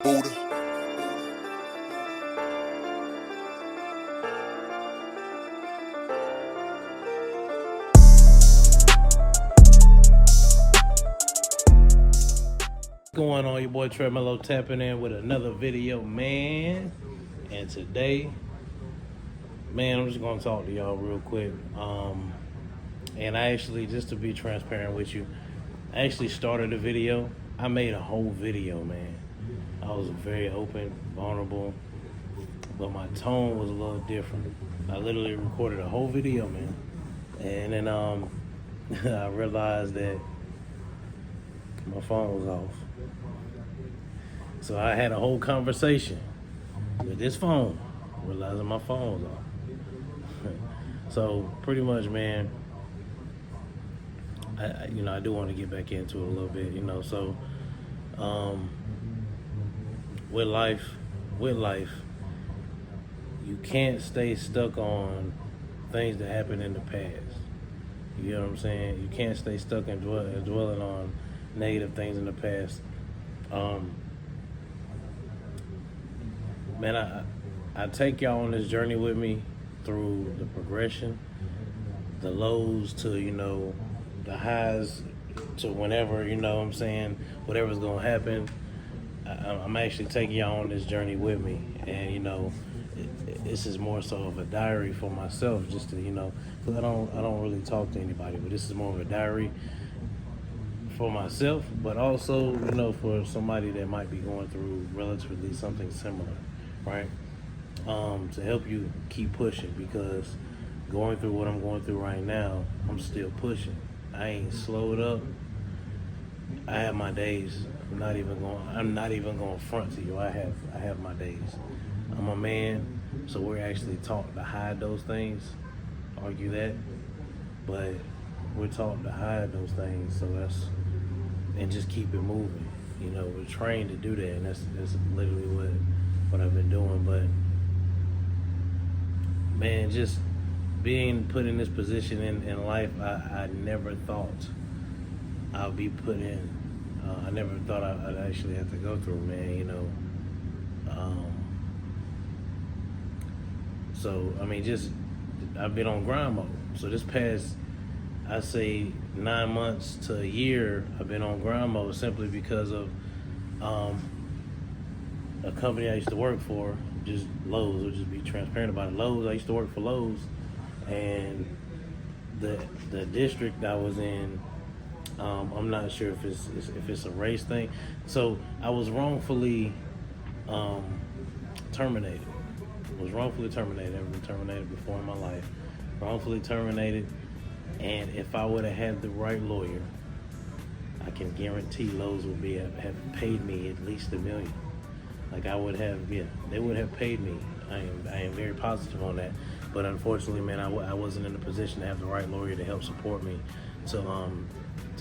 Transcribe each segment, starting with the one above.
Buddha. Going on, your boy Tremolo tapping in with another video, man. And today, man, I'm just gonna talk to y'all real quick. And I actually, just to be transparent with you, I actually started a video. I made a whole video, man. I was very open, vulnerable, but my tone was a little different. I literally recorded a whole video, man. And then I realized that my phone was off. So I had a whole conversation with this phone, realizing my phone was off. So pretty much, man, I do want to get back into it a little bit, So with life, you can't stay stuck on things that happened in the past. You know what I'm saying? You can't stay stuck and dwelling on negative things in the past. Man, I take y'all on this journey with me through the progression, the lows to, the highs to whenever, whatever's going to happen. I'm actually taking y'all on this journey with me. And, this is more so of a diary for myself, just to, because I don't really talk to anybody, but this is more of a diary for myself, but also, for somebody that might be going through relatively something similar, right? To help you keep pushing, because going through what I'm going through right now, I'm still pushing. I ain't slowed up. I have my days. I'm not even going to front to you. I have my days. I'm a man, so we're actually taught to hide those things, argue that, but we're taught to hide those things, and just keep it moving. We're trained to do that, and that's literally what I've been doing. But man, just being put in this position in life, I never thought I'd be put in. I never thought I'd actually have to go through, man. So I mean, I've been on grind mode. So this past, I say 9 months to a year, I've been on grind mode simply because of a company I used to work for, just Lowe's. We'll just be transparent about it. Lowe's. I used to work for Lowe's, and the district I was in, I'm not sure if it's a race thing. So I was wrongfully terminated. I've been terminated before in my life. Wrongfully terminated. And if I would have had the right lawyer, I can guarantee Lowe's would have paid me at least $1 million. Like they would have paid me. I am very positive on that. But unfortunately, man, I wasn't in a position to have the right lawyer to help support me, to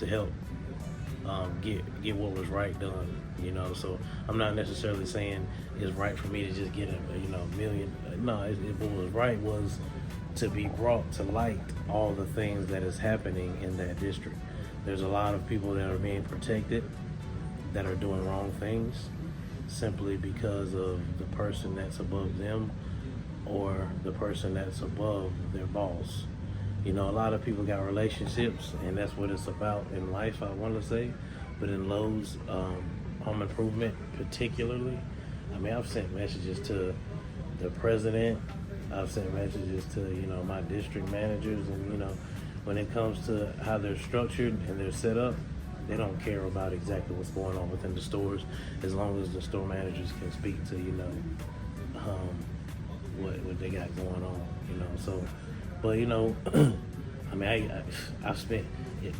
help get what was right done. So I'm not necessarily saying it's right for me to just get $1 million. No, what was right was to be brought to light all the things that is happening in that district. There's a lot of people that are being protected that are doing wrong things simply because of the person that's above them or the person that's above their boss. A lot of people got relationships, and that's what it's about in life, I want to say. But in Lowe's, home improvement particularly, I've sent messages to the president. I've sent messages to, my district managers, and, when it comes to how they're structured and they're set up, they don't care about exactly what's going on within the stores, as long as the store managers can speak to, what they got going on, So, but, I spent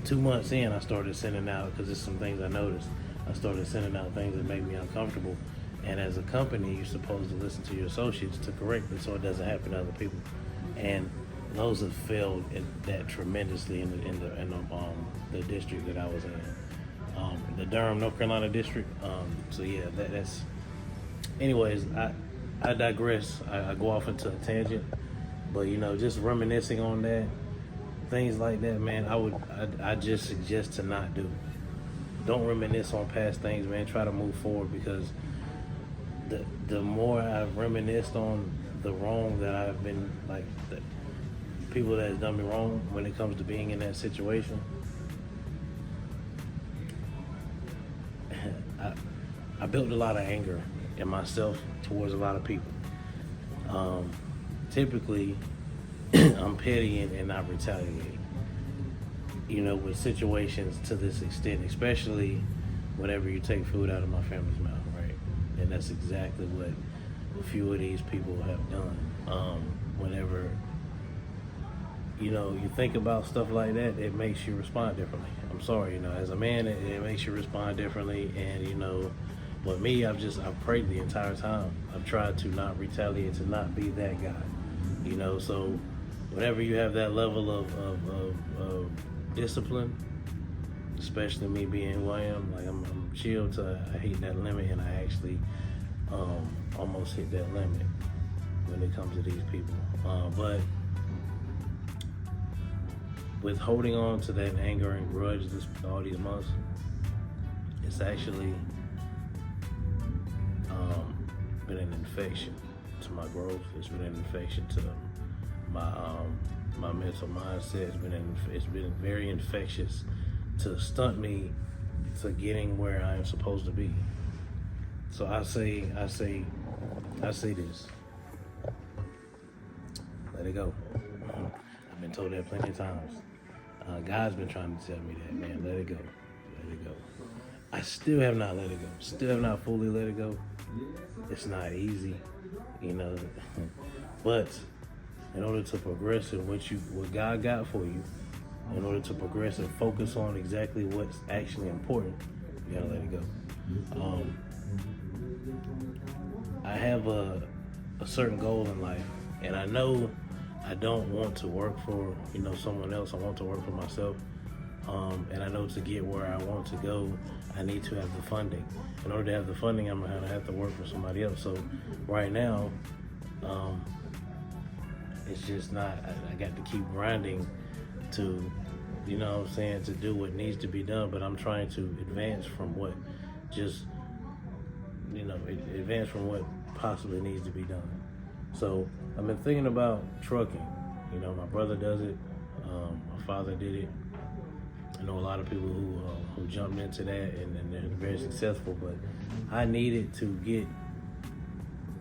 2 months in, I started sending out, because there's some things I noticed. I started sending out things that made me uncomfortable. And as a company, you're supposed to listen to your associates to correct it so it doesn't happen to other people. And those have failed at that tremendously in the district that I was in, the Durham, North Carolina district. So yeah, that's. Anyways, I digress. I go off into a tangent, but just reminiscing on that, things like that, man. I just suggest to not do. Don't reminisce on past things, man. Try to move forward, because the more I've reminisced on the wrong that I've been, like, the people that has done me wrong when it comes to being in that situation, I built a lot of anger in myself towards a lot of people. Typically, I'm petty and not retaliating, with situations to this extent, especially whenever you take food out of my family's mouth, right? And that's exactly what a few of these people have done. Whenever, you think about stuff like that, it makes you respond differently. I'm sorry, as a man, it makes you respond differently. And, with me, I've prayed the entire time. I've tried to not retaliate, to not be that guy, so whenever you have that level of discipline, especially me being who I am, like I'm chill to I hit that limit, and I actually almost hit that limit when it comes to these people. But with holding on to that anger and grudge all these months, it's actually been an infection to my growth. It's been an infection to my mental mindset. It's been very infectious to stunt me to getting where I am supposed to be. So I say this. Let it go. I've been told that plenty of times. God's been trying to tell me that, man, let it go. Let it go. I still have not let it go. Still have not fully let it go. It's not easy, but in order to progress in what God got for you, in order to progress and focus on exactly what's actually important, you gotta let it go. I have a certain goal in life, and I know I don't want to work for someone else. I want to work for myself. And I know to get where I want to go, I need to have the funding. In order to have the funding, I'm gonna have to work for somebody else. So right now, it's just not, I got to keep grinding to, to do what needs to be done, but I'm trying to advance from what advance from what possibly needs to be done. So I've been thinking about trucking. My brother does it, my father did it. I know a lot of people who jumped into that and they're very successful, but I needed to get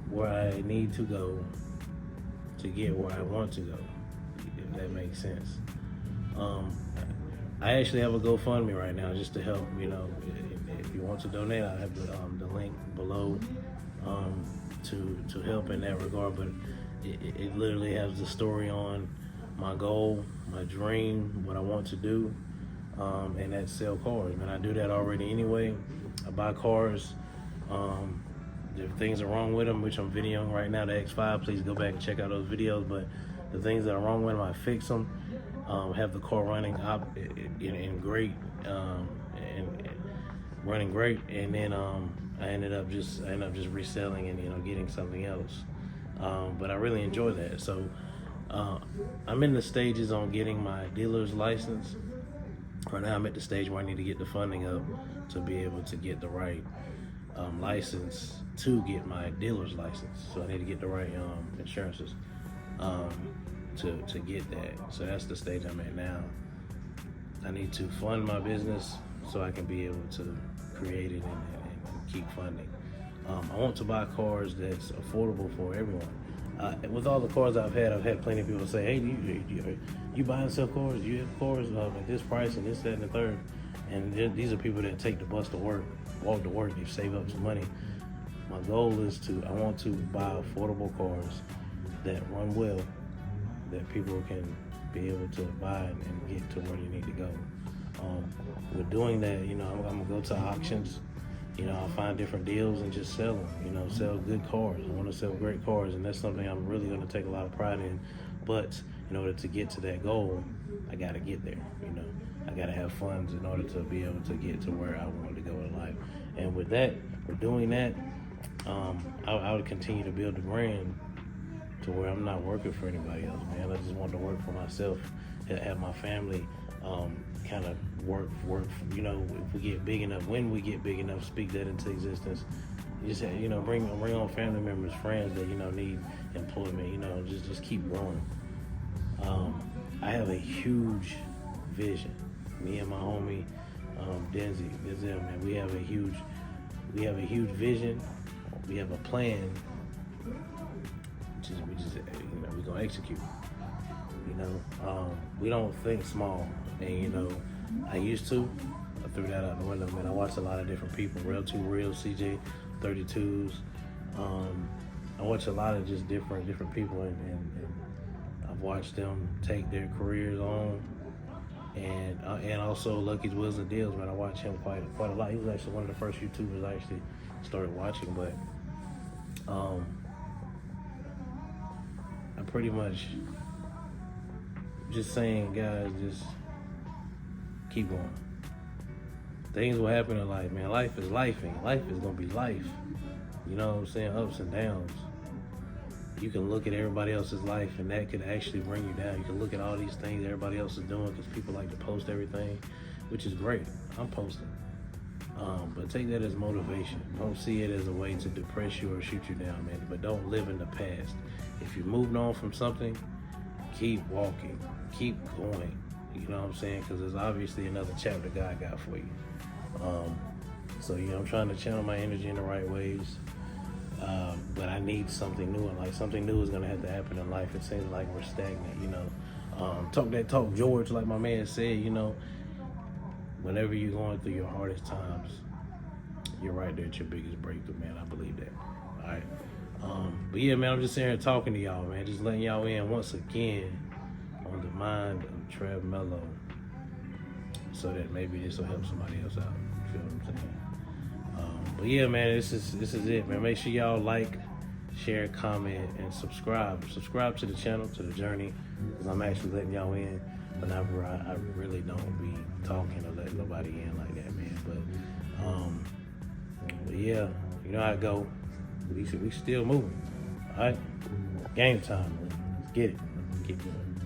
where I need to go to get where I want to go, if that makes sense. I actually have a GoFundMe right now just to help, if you want to donate, I have the link below to help in that regard, but it literally has the story on my goal, my dream, what I want to do. And that's sell cars. Man, I do that already anyway. I buy cars. If things are wrong with them, which I'm videoing right now, the X5, please go back and check out those videos. But the things that are wrong with them, I fix them. Have the car running in great, and running great. And then I end up just reselling and getting something else. But I really enjoy that. So I'm in the stages on getting my dealer's license. Right now I'm at the stage where I need to get the funding up to be able to get the right license to get my dealer's license. So I need to get the right insurances to get that. So that's the stage I'm at now. I need to fund my business so I can be able to create it and keep funding. I want to buy cars that's affordable for everyone. With all the cars I've had plenty of people say, hey, you buy and sell cars? You have cars at this price and this, that, and the third. And these are people that take the bus to work, walk to work, they save up some money. My goal is I want to buy affordable cars that run well, that people can be able to buy and get to where they need to go. With doing that, I'm gonna go to auctions. I'll find different deals and just sell them, sell good cars. I want to sell great cars, and that's something I'm really going to take a lot of pride in. But in order to get to that goal, I got to get there, I got to have funds in order to be able to get to where I want to go in life. And with doing that, I would continue to build the brand to where I'm not working for anybody else, man. I just want to work for myself, have my family kind of work, if we get big enough, when we get big enough, speak that into existence, You just bring on family members, friends that need employment. Just keep growing. I have a huge vision. Me and my homie Denzel, man, we have a huge vision. We have a plan. We're gonna execute. We don't think small, and I used to. I threw that out the window, man. I watched a lot of different people, Real 2 Real, CJ 32s. I watch a lot of just different people, and I've watched them take their careers on, and also Lucky's Wills and Deals, man. I watch him quite a lot. He was actually one of the first YouTubers I actually started watching, but I'm pretty much just saying, guys, just keep going. Things will happen in life, man. Life is life, and life is gonna be life. You know what I'm saying? Ups and downs. You can look at everybody else's life, and that could actually bring you down. You can look at all these things everybody else is doing, because people like to post everything, which is great. I'm posting. But take that as motivation. Don't see it as a way to depress you or shoot you down, man. But don't live in the past. If you're moving on from something, keep walking. Keep going. You know what I'm saying? Because there's obviously another chapter God got for you. So, I'm trying to channel my energy in the right ways. But I need something new, and something new is going to have to happen in life. It seems like we're stagnant, Talk that talk, George, like my man said, whenever you're going through your hardest times, you're right there at your biggest breakthrough, man. I believe that. All right. But yeah, man, I'm just sitting here talking to y'all, man. Just letting y'all in once again on the mind of Trev Mello, so that maybe this will help somebody else out. You feel what I'm saying? But yeah, man, this is it, man. Make sure y'all like, share, comment, and subscribe. Subscribe to the channel, to the journey, because I'm actually letting y'all in whenever I really don't be talking or letting nobody in like that, man. But yeah, you know how it go. We still moving. All right, game time. Let's get it. Keep going.